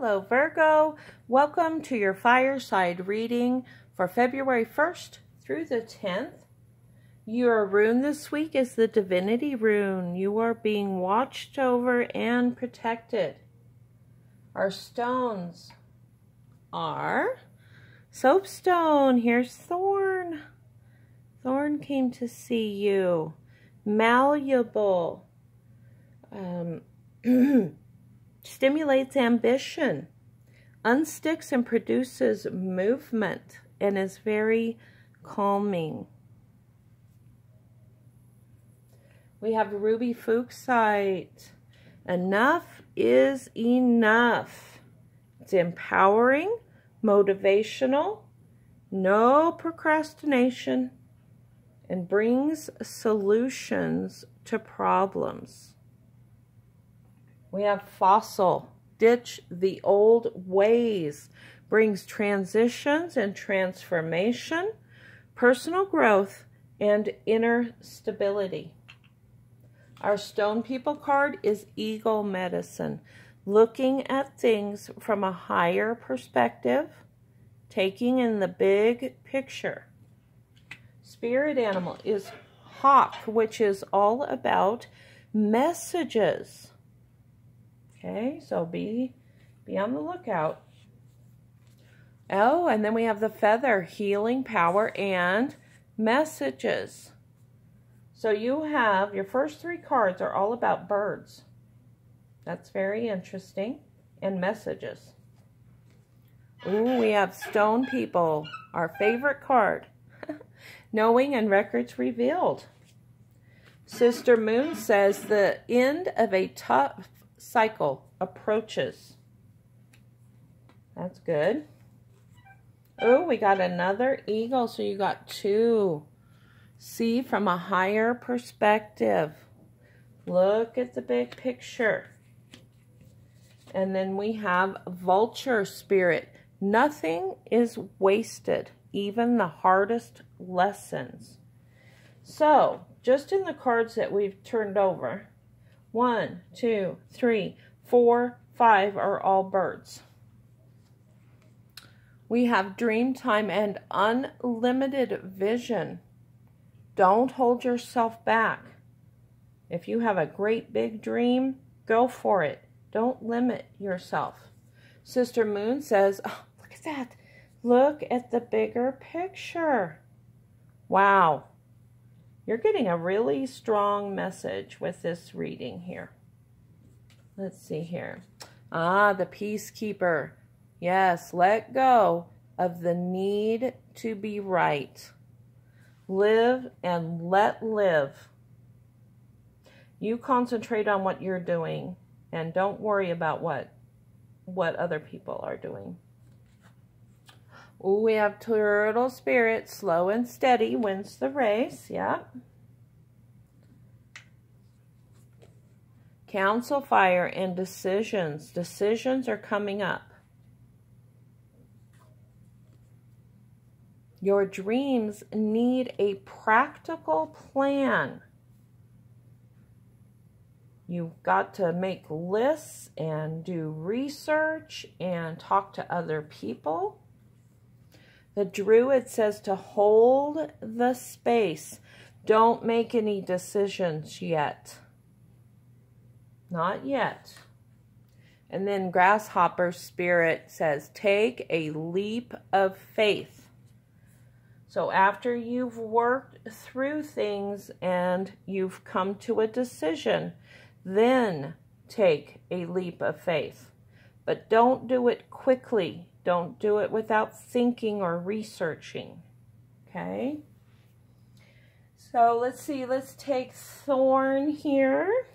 Hello Virgo, welcome to your Fireside reading for February 1st through the 10th. Your rune this week is the Divinity rune. You are being watched over and protected. Our stones are soapstone. Here's Thorn. Thorn came to see you. Malleable. Stimulates ambition, unsticks and produces movement, and is very calming. We have Ruby Fuchsite. Enough is enough. It's empowering, motivational, no procrastination, and brings solutions to problems. We have Fossil, ditch the old ways, brings transitions and transformation, personal growth, and inner stability. Our Stone People card is Eagle Medicine, looking at things from a higher perspective, taking in the big picture. Spirit animal is Hawk, which is all about messages. Okay, so be on the lookout. Oh, and then we have the Feather, healing, power, and messages. So you have, your first three cards are all about birds. That's very interesting. And messages. Ooh, we have Stone People, our favorite card. Knowing and records revealed. Sister Moon says the end of a tough cycle approaches. That's good. Oh, we got another eagle, so you got two. See from a higher perspective. Look at the big picture. And then we have Vulture Spirit. Nothing is wasted, even the hardest lessons. So, just in the cards that we've turned over, 1, 2, 3, 4, 5 are all birds. We have dream time and unlimited vision. Don't hold yourself back. If you have a great big dream, go for it. Don't limit yourself. Sister Moon says, oh, look at that. Look at the bigger picture. Wow. You're getting a really strong message with this reading here. Let's see here. Ah, the Peacekeeper. Yes, let go of the need to be right. Live and let live. You concentrate on what you're doing and don't worry about what other people are doing. Ooh, we have Turtle Spirit, slow and steady wins the race. Yep. Council Fire and decisions. Decisions are coming up. Your dreams need a practical plan. You've got to make lists and do research and talk to other people. The Druid says to hold the space. Don't make any decisions yet. Not yet. And then Grasshopper Spirit says take a leap of faith. So after you've worked through things and you've come to a decision, then take a leap of faith. But don't do it quickly. Don't do it without thinking or researching. Okay? So let's see. Let's take Thorn here.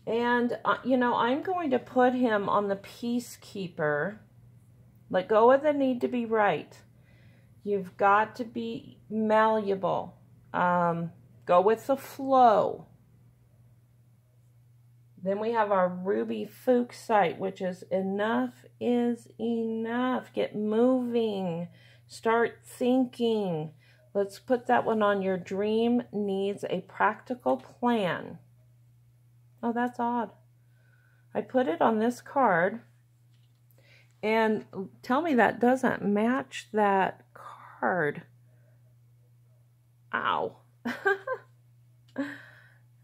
And, you know, I'm going to put him on the Peacekeeper. Let go of the need to be right. You've got to be malleable. Go with the flow. Then we have our Ruby Fuchsite, which is enough is enough. Get moving. Start thinking. Let's put that one on. Your dream needs a practical plan. Oh, that's odd. I put it on this card, and tell me that doesn't match that card. Ow.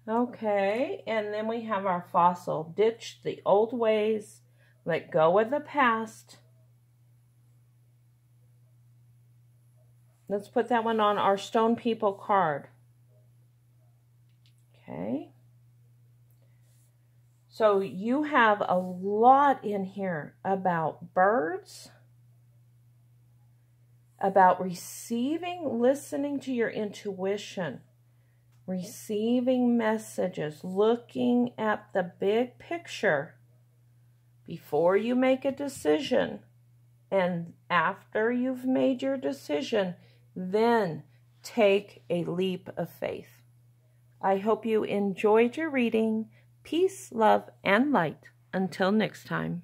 Okay, and then we have our fossil. Ditch the old ways, let go of the past. Let's put that one on our Stone People card. Okay. So you have a lot in here about birds, about receiving, listening to your intuition, receiving messages, looking at the big picture before you make a decision. And after you've made your decision, then take a leap of faith. I hope you enjoyed your reading. Peace, love, and light. Until next time.